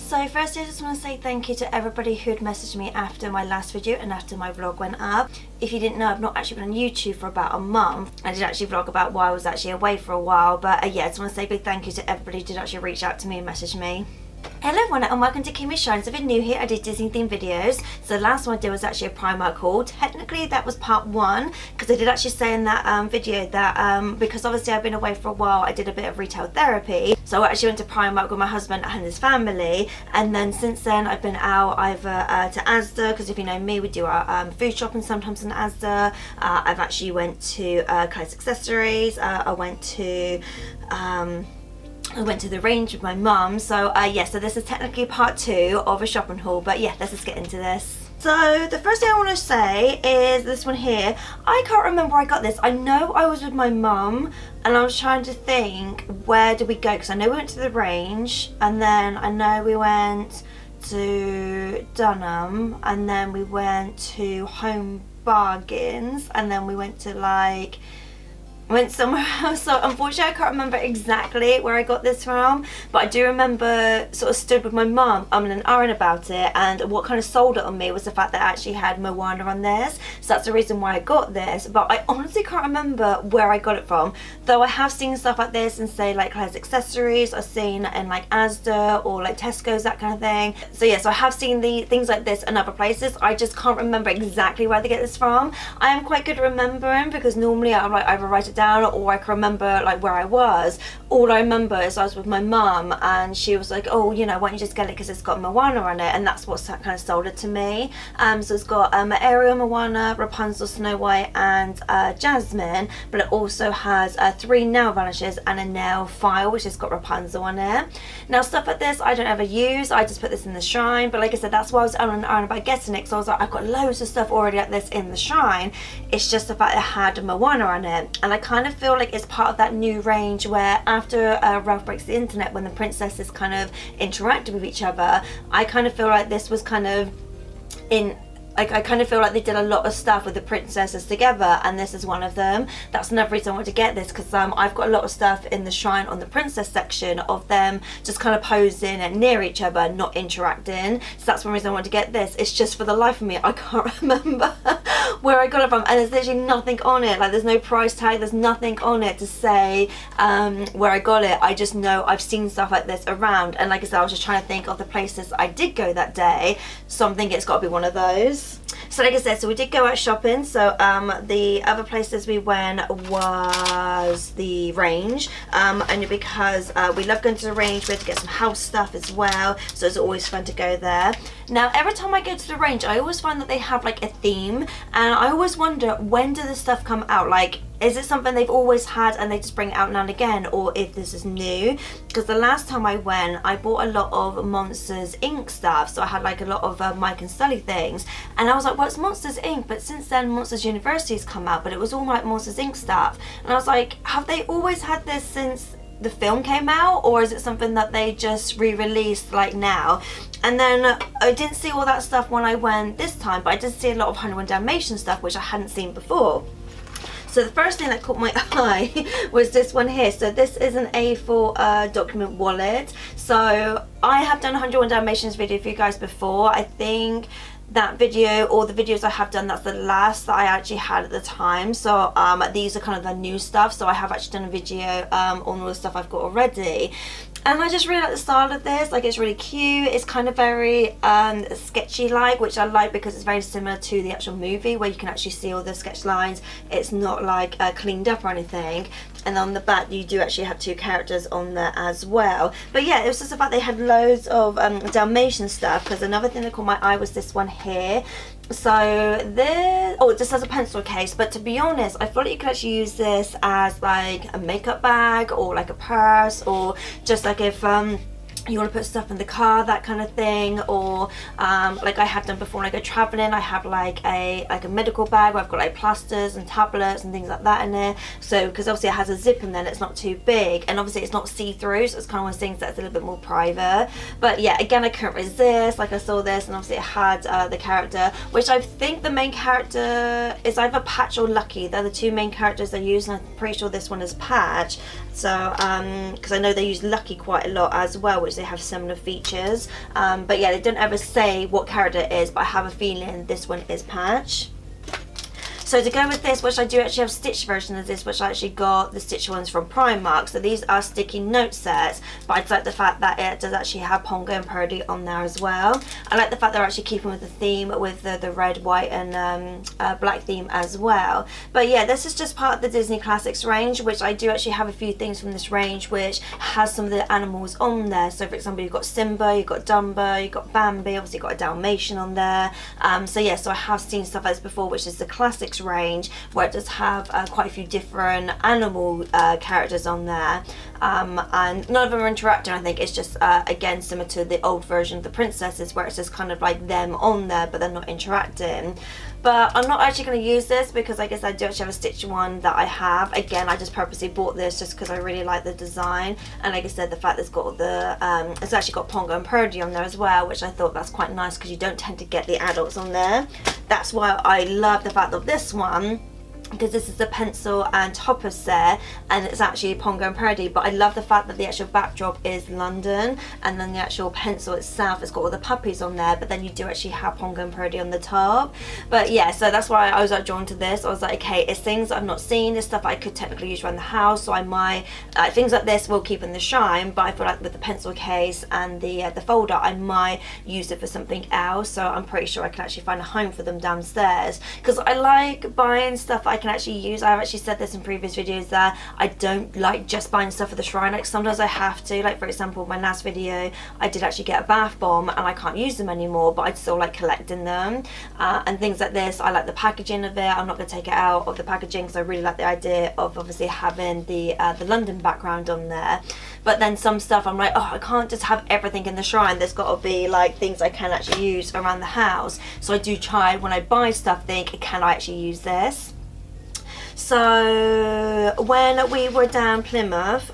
So firstly, I just want to say thank you to everybody who had messaged me after my last video and after my vlog went up. If you didn't know, I've not actually been on YouTube for about a month. I did actually vlog about why I was actually away for a while, but yeah, I just want to say a big thank you to everybody who did actually reach out to me and message me. Hello everyone and welcome to Kimmy Shines. If you're new here, I do Disney themed videos. So the last one I did was actually a Primark haul. Technically that was part one, because I did actually say in that video that because obviously I've been away for a while, I did a bit of retail therapy. So I actually went to Primark with my husband and his family, and then since then I've been out either to Asda, because if you know me, we do our food shopping sometimes in Asda. I've actually went to Kai's Accessories. I went to the range with my mum. So yeah, so this is technically part two of a shopping haul, but yeah, let's just get into this. So the first thing I want to say is this one here. I can't remember where I got this. I know I was with my mum and I was trying to think, where did we go? Because I know we went to the range, and then I know we went to Dunham, and then we went to Home Bargains, and then we went to went somewhere else. So unfortunately I can't remember exactly where I got this from, but I do remember sort of stood with my mum and ahhing about it, and what kind of sold it on me was the fact that I actually had Moana on this. So that's the reason why I got this, but I honestly can't remember where I got it from, though I have seen stuff like this in say like Kai's Accessories. I've seen in like Asda or like Tesco's, that kind of thing. So yeah, so I have seen the things like this in other places. I just can't remember exactly where to get this from. I am quite good at remembering, because normally I like either write it down or I can remember like where I was. All I remember is I was with my mum and she was like, oh, you know, why don't you just get it because it's got Moana on it, and that's what kind of sold it to me. So it's got Ariel, Moana, Rapunzel, Snow White and Jasmine, but it also has 3 nail varnishes and a nail file which has got Rapunzel on it. Now stuff like this I don't ever use, I just put this in the shrine, but like I said, that's why I was on about getting it, because I was like, I've got loads of stuff already like this in the shrine. It's just the fact it had Moana on it, and I kind of feel like it's part of that new range where after Ralph Breaks the Internet, when the princesses kind of interacted with each other, I kind of feel like this was kind of in, like, I kind of feel like they did a lot of stuff with the princesses together, and this is one of them. That's another reason I wanted to get this, because I've got a lot of stuff in the shrine on the princess section of them just kind of posing and near each other, not interacting. So that's one reason I wanted to get this. It's just for the life of me, I can't remember where I got it from, and there's literally nothing on it. Like, there's no price tag, there's nothing on it to say where I got it. I just know I've seen stuff like this around, and like I said, I was just trying to think of the places I did go that day, so I'm thinking it's got to be one of those. So like I said, so we did go out shopping. So the other places we went was the range, only because we love going to the range. We had to get some house stuff as well, so it's always fun to go there. Now every time I go to the range, I always find that they have like a theme, and I always wonder, when does this stuff come out? Like, is it something they've always had and they just bring it out now and again, or if this is new? Because the last time I went, I bought a lot of Monsters Inc stuff, so I had like a lot of Mike and Sully things, and I was like, well, it's Monsters Inc, but since then Monsters University's come out, but it was all like Monsters Inc stuff, and I was like, have they always had this since the film came out, or is it something that they just re-released like now? And then I didn't see all that stuff when I went this time, but I did see a lot of 101 Dalmatian stuff which I hadn't seen before. So the first thing that caught my eye was this one here. So this is an A4 document wallet. So I have done a 101 Dalmatians video for you guys before. I think that video, or the videos I have done, that's the last that I actually had at the time. So these are kind of the new stuff. So I have actually done a video on all the stuff I've got already. And I just really like the style of this. Like, it's really cute. It's kind of very sketchy like, which I like because it's very similar to the actual movie where you can actually see all the sketch lines. It's not like cleaned up or anything. And on the back you do actually have 2 characters on there as well. But yeah, it was just the fact they had loads of Dalmatian stuff, because another thing that caught my eye was this one here. So this, oh, it just has a pencil case, but to be honest, I feel like you could actually use this as like a makeup bag, or like a purse, or just like if you want to put stuff in the car, that kind of thing, or like I have done before when I go traveling, I have like a medical bag where I've got like plasters and tablets and things like that in there. So because obviously it has a zip in there and it's not too big, and obviously it's not see-through, so it's kind of one of those things that's a little bit more private. But yeah, again, I couldn't resist. Like, I saw this and obviously it had the character, which I think the main character is either Patch or Lucky. They're the 2 main characters they use, and I'm pretty sure this one is Patch. So because I know they use Lucky quite a lot as well, which obviously have similar features. But yeah, they don't ever say what character it is, but I have a feeling this one is Patch. So to go with this, which I do actually have stitched version of this, which I actually got the stitched ones from Primark. So these are sticky note sets, but I like the fact that it does actually have Pongo and Purdy on there as well. I like the fact they're actually keeping with the theme, with the red, white and black theme as well. But yeah, this is just part of the Disney Classics range, which I do actually have a few things from this range which has some of the animals on there. So for example, you've got Simba, you've got Dumbo, you've got Bambi, obviously you've got a Dalmatian on there. So yeah, so I have seen stuff like this before, which is the Classics range, where it does have quite a few different animal characters on there, and none of them are interacting. I think it's just again similar to the old version of the princesses, where it's just kind of like them on there but they're not interacting. But I'm not actually going to use this because I guess I do actually have a stitched one that I have. Again, I just purposely bought this just because I really like the design, and like I said, the fact that it's got the it's actually got Pongo and Purdy on there as well, which I thought that's quite nice because you don't tend to get the adults on there. That's why I love the fact of this one, because this is the pencil and topper set, and it's actually Pongo and Purdy. But I love the fact that the actual backdrop is London, and then the actual pencil itself has got all the puppies on there, but then you do actually have Pongo and Purdy on the top. But yeah, so that's why I was like drawn to this. I was like, okay, it's things I've not seen, it's stuff I could technically use around the house, so I might things like this will keep in the shine, but I feel like with the pencil case and the folder, I might use it for something else. So I'm pretty sure I can actually find a home for them downstairs, because I like buying stuff I can actually use. I've actually said this in previous videos that I don't like just buying stuff for the shrine. Like sometimes I have to, like for example my last video I did actually get a bath bomb and I can't use them anymore, but I still like collecting them, and things like this. I like the packaging of it. I'm not going to take it out of the packaging because I really like the idea of obviously having the London background on there. But then some stuff I'm like, oh, I can't just have everything in the shrine. There's got to be like things I can actually use around the house. So I do try when I buy stuff, think, can I actually use this? So when we were down Plymouth,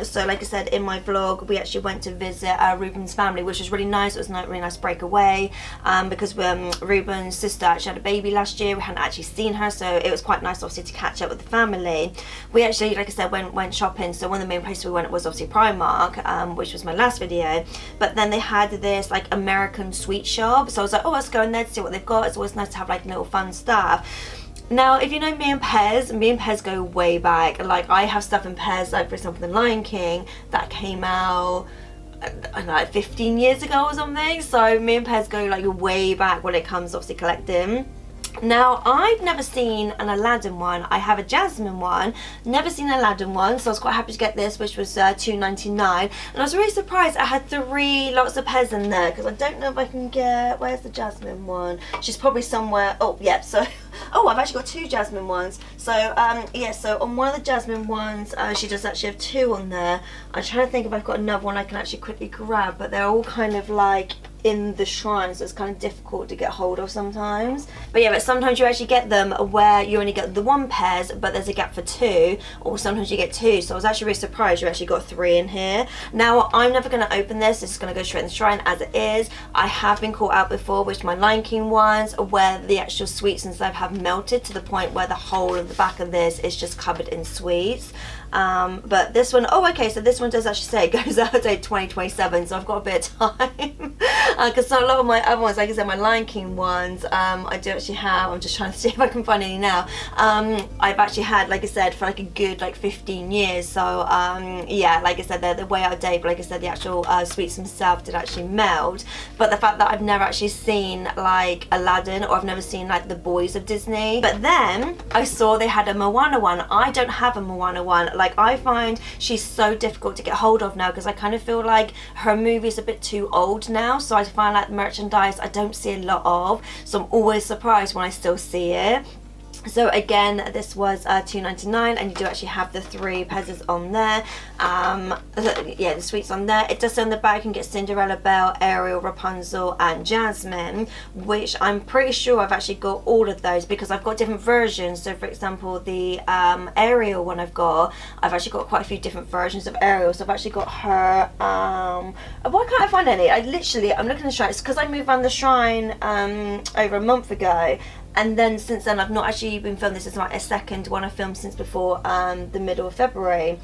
so like I said in my vlog, we actually went to visit our Reubens family, which was really nice. It was a really nice breakaway, because Reubens' sister actually had a baby last year. We hadn't actually seen her, so it was quite nice obviously to catch up with the family. We actually, like I said, went shopping. So one of the main places we went was obviously Primark, which was my last video. But then they had this like American sweet shop, so I was like, oh, let's go in there to see what they've got. It's always nice to have like little fun stuff. Now, if you know me and Pez go way back. Like, I have stuff in Pez, like for example, The Lion King, that came out, I don't know, like 15 years ago or something. So me and Pez go like way back when it comes obviously collecting. Now, I've never seen an Aladdin one. I have a Jasmine one, never seen an Aladdin one, so I was quite happy to get this, which was $2.99. And I was really surprised I had 3 lots of Pez in there, because I don't know if I can get, where's the Jasmine one? She's probably somewhere, oh yeah, so, oh, I've actually got 2 Jasmine ones. So, yeah, so on one of the Jasmine ones, she does actually have 2 on there. I'm trying to think if I've got another one I can actually quickly grab, but they're all kind of like in the shrine, so it's kind of difficult to get hold of sometimes. But yeah, but sometimes you actually get them where you only get the 1 Pez, but there's a gap for 2, or sometimes you get 2. So I was actually really surprised you actually got 3 in here. Now, I'm never going to open this. It's going to go straight in the shrine as it is. I have been caught out before with my Lion King ones, where the actual sweets and stuff have melted to the point where the whole of the back of this is just covered in sweets. But this one, oh okay, so this one does actually say it goes out to 2027, so I've got a bit of time. Because a lot of my other ones, like I said, my Lion King ones, I do actually have, I'm just trying to see if I can find any now. I've actually had, like I said, for like a good like 15 years, so yeah, like I said, they're way out of date, but like I said, the actual sweets themselves did actually melt. But the fact that I've never actually seen like Aladdin, or I've never seen like the Boys of Disney. But then I saw they had a Moana one. I don't have a Moana one. Like, I find she's so difficult to get hold of now, because I kind of feel like her movie's a bit too old now, so I find like merchandise I don't see a lot of, so I'm always surprised when I still see it. So again, this was $2.99, and you do actually have the 3 Pez's on there. Yeah, the sweets on there. It does say on the back you can get Cinderella, Belle, Ariel, Rapunzel and Jasmine, which I'm pretty sure I've actually got all of those, because I've got different versions. So for example, the Ariel one I've actually got quite a few different versions of Ariel. So I've actually got her, why can't I find any? I'm looking at the shrine. It's because I moved around the shrine over a month ago. And then since then I've not actually been filming. This is like a second one I filmed since before the middle of February.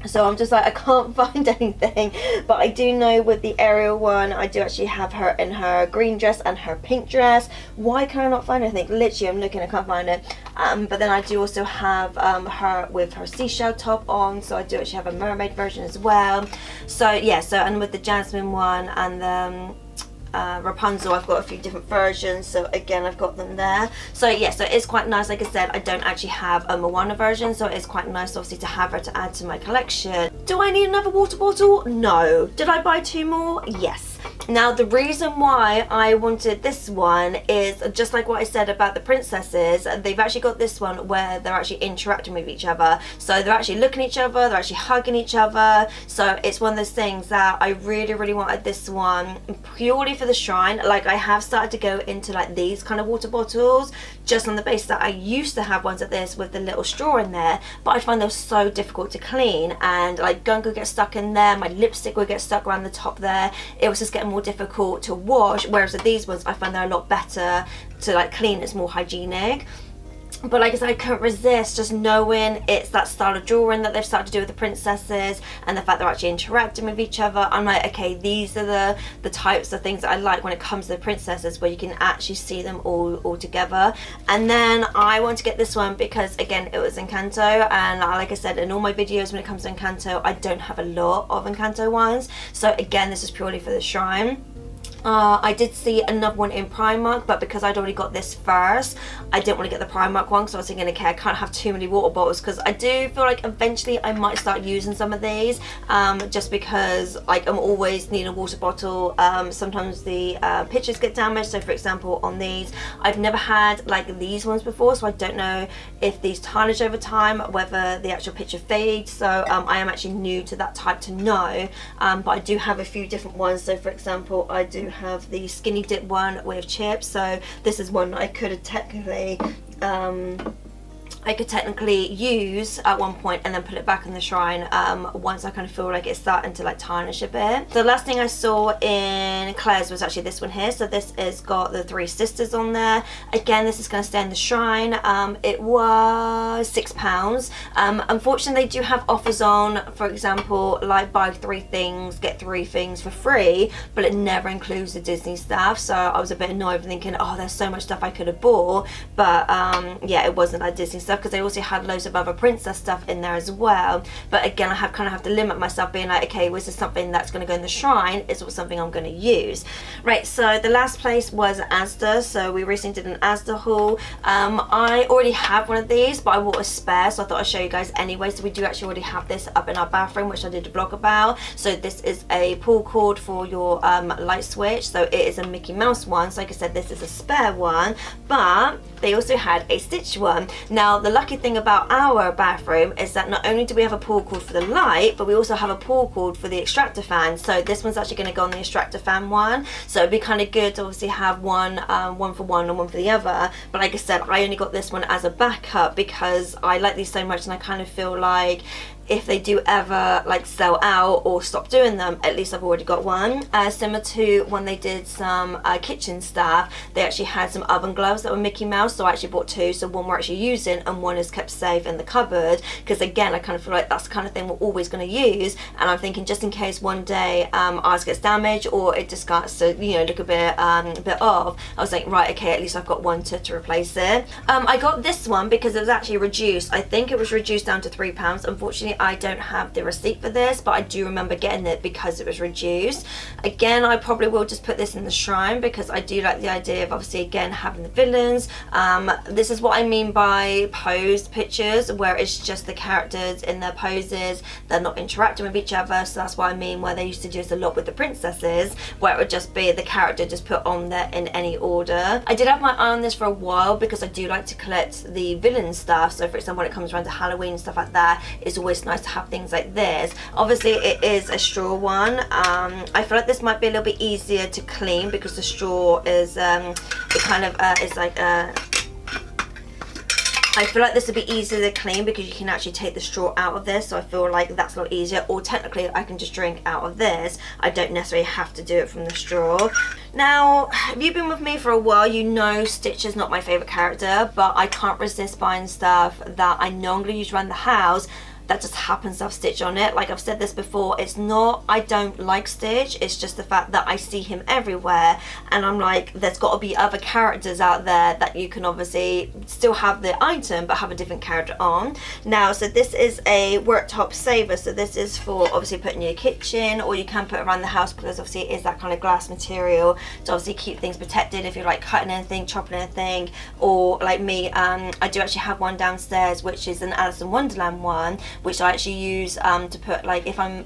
So I'm just like, I can't find anything. But I do know with the Ariel one, I do actually have her in her green dress and her pink dress. Why can I not find anything? Literally, I'm looking, I can't find it. But then I do also have her with her seashell top on. So I do actually have a mermaid version as well. So yeah, so and with the Jasmine one and the Rapunzel, I've got a few different versions, so again I've got them there. So yeah, so it's quite nice. Like I said, I don't actually have a Moana version, so it's quite nice obviously to have her to add to my collection. Do I need another water bottle? No. Did I buy 2 more? Yes. Now the reason why I wanted this one is just like what I said about the princesses. They've actually got this one where they're actually interacting with each other, so they're actually looking at each other, they're actually hugging each other. So it's one of those things that I really wanted this one purely for the shrine. Like I have started to go into like these kind of water bottles just on the basis that I used to have ones like this with the little straw in there, but I find they're so difficult to clean, and like gunk would get stuck in there, my lipstick would get stuck around the top there. It was just getting more difficult to wash, whereas with these ones I find they're a lot better to like clean. It's more hygienic. But like I said, I couldn't resist just knowing it's that style of drawing that they've started to do with the princesses, and the fact they're actually interacting with each other. I'm like, okay, these are the types of things that I like when it comes to the princesses, where you can actually see them all together. And then I want to get this one because again, it was Encanto, and like I said in all my videos when it comes to Encanto, I don't have a lot of Encanto ones. So again, this is purely for the shrine. I did see another one in Primark, but because I'd already got this first, I didn't want to get the Primark one, because I was thinking, okay, I can't have too many water bottles, because I do feel like eventually I might start using some of these, just because like I'm always needing a water bottle. Sometimes the pictures get damaged, so for example on these, I've never had like these ones before, so I don't know if these tarnish over time, whether the actual picture fades. So I am actually new to that type to know, but I do have a few different ones. So for example, I do have the skinny dip one with chips, so this is one that I could have technically use at one point and then put it back in the shrine once I kind of feel like it's starting to like tarnish a bit. The last thing I saw in Claire's was actually this one here. So this has got the 3 sisters on there. Again, this is going to stay in the shrine. It was £6. Unfortunately, they do have offers on, for example, like buy 3 things, get 3 things for free, but it never includes the Disney stuff. So I was a bit annoyed thinking, oh, there's so much stuff I could have bought, but yeah, it wasn't that Disney stuff, because they also had loads of other princess stuff in there as well. But again, I kind of have to limit myself, being like, okay, was this something that's going to go in the shrine? Is it something I'm going to use? Right, so the last place was Asda. So we recently did an Asda haul. I already have one of these, but I bought a spare, so I thought I'd show you guys anyway. So we do actually already have this up in our bathroom, which I did a vlog about. So this is a pull cord for your light switch. So it is a Mickey Mouse one. So like I said, this is a spare one, but they also had a stitch one. Now the lucky thing about our bathroom is that not only do we have a pull cord for the light, but we also have a pull cord for the extractor fan. So this one's actually going to go on the extractor fan one, so it'd be kind of good to obviously have one for one and one for the other. But like I said, I only got this one as a backup because I like these so much, and I kind of feel like if they do ever like sell out or stop doing them, at least I've already got one. Similar to when they did some kitchen stuff, they actually had some oven gloves that were Mickey Mouse, so I actually bought 2. So one we're actually using and one is kept safe in the cupboard, because again, I kind of feel like that's the kind of thing we're always going to use. And I'm thinking, just in case one day ours gets damaged or it just starts to, you know, look a bit off, I was like, right, okay, at least I've got one to replace it. I got this one because it was actually reduced. I think it was reduced down to £3. Unfortunately, I don't have the receipt for this, but I do remember getting it because it was reduced. Again, I probably will just put this in the shrine because I do like the idea of obviously again having the villains. This is what I mean by posed pictures, where it's just the characters in their poses, they're not interacting with each other. So that's what I mean where they used to do this a lot with the princesses, where it would just be the character just put on there in any order. I did have my eye on this for a while because I do like to collect the villain stuff. So for example, when it comes around to Halloween and stuff like that, it's always nice to have things like this. Obviously it is a straw one. I feel like this might be a little bit easier to clean because the straw is it kind of is like I feel like this would be easier to clean because you can actually take the straw out of this, so I feel like that's a lot easier. Or technically I can just drink out of this. I don't necessarily have to do it from the straw. Now, if you've been with me for a while, you know Stitch is not my favourite character, but I can't resist buying stuff that I know I'm going to use around the house that just happens to have Stitch on it. Like I've said this before, it's not I don't like Stitch, it's just the fact that I see him everywhere, and I'm like, there's got to be other characters out there that you can obviously still have the item but have a different character on. Now, so this is a worktop saver, so this is for obviously putting in your kitchen, or you can put around the house, because obviously it is that kind of glass material to obviously keep things protected if you're like cutting anything, chopping anything. Or like me, I do actually have one downstairs which is an Alice in Wonderland one, which I actually use to put, like if I'm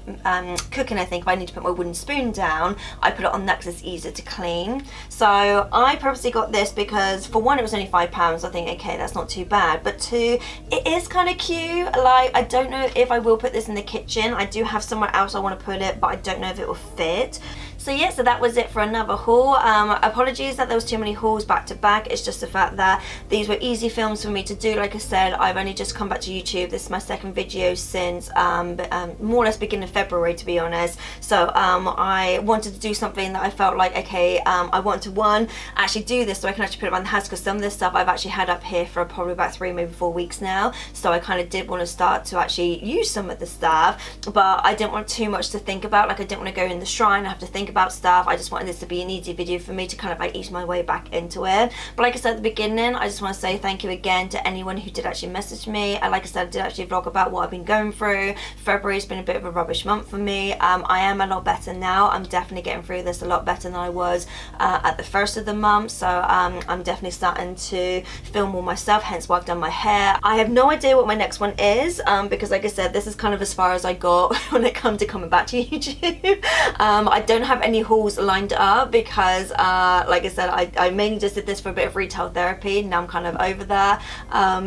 cooking anything, if I need to put my wooden spoon down, I put it on that because it's easier to clean. So I purposely got this because for one, it was only £5. I think, okay, that's not too bad, but two, it is kind of cute. Like I don't know if I will put this in the kitchen. I do have somewhere else I want to put it, but I don't know if it will fit. So yeah, so that was it for another haul. Apologies that there was too many hauls back to back. It's just the fact that these were easy films for me to do. Like I said, I've only just come back to YouTube. This is my second video since more or less beginning of February, to be honest. So I wanted to do something that I felt like, okay, I want to, one, actually do this so I can actually put it around the house, because some of this stuff I've actually had up here for probably about 3, maybe 4 weeks now. So I kind of did want to start to actually use some of the stuff, but I didn't want too much to think about. Like I didn't want to go in the shrine, I have to think about stuff. I just wanted this to be an easy video for me to kind of like ease my way back into it. But like I said at the beginning, I just want to say thank you again to anyone who did actually message me. And like I said, I did actually vlog about what I've been going through. February's been a bit of a rubbish month for me. I am a lot better now. I'm definitely getting through this a lot better than I was at the first of the month. So I'm definitely starting to feel more myself, hence why I've done my hair. I have no idea what my next one is, because like I said, this is kind of as far as I got when it comes to coming back to YouTube. I don't have any hauls lined up because like I said, I mainly just did this for a bit of retail therapy. Now I'm kind of over there,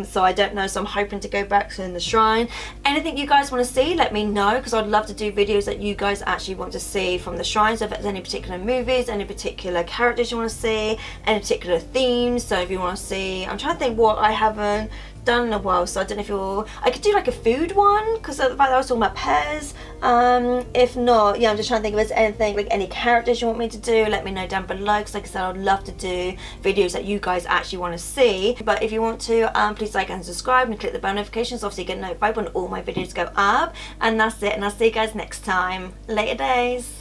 so I don't know, so I'm hoping to go back to in the shrine. Anything you guys want to see, let me know, because I'd love to do videos that you guys actually want to see from the shrine. So if there's any particular movies, any particular characters you want to see, any particular themes, so if you want to see, I'm trying to think what I haven't done in a while, so I don't know if you're, I could do like a food one, because the fact that I was talking about pairs. If not, yeah, I'm just trying to think if there's anything, like any characters you want me to do, let me know down below, because like I said, I'd love to do videos that you guys actually want to see. But if you want to, please like and subscribe and click the bell notifications, obviously get notified when all my videos go up. And that's it, and I'll see you guys next time. Later days.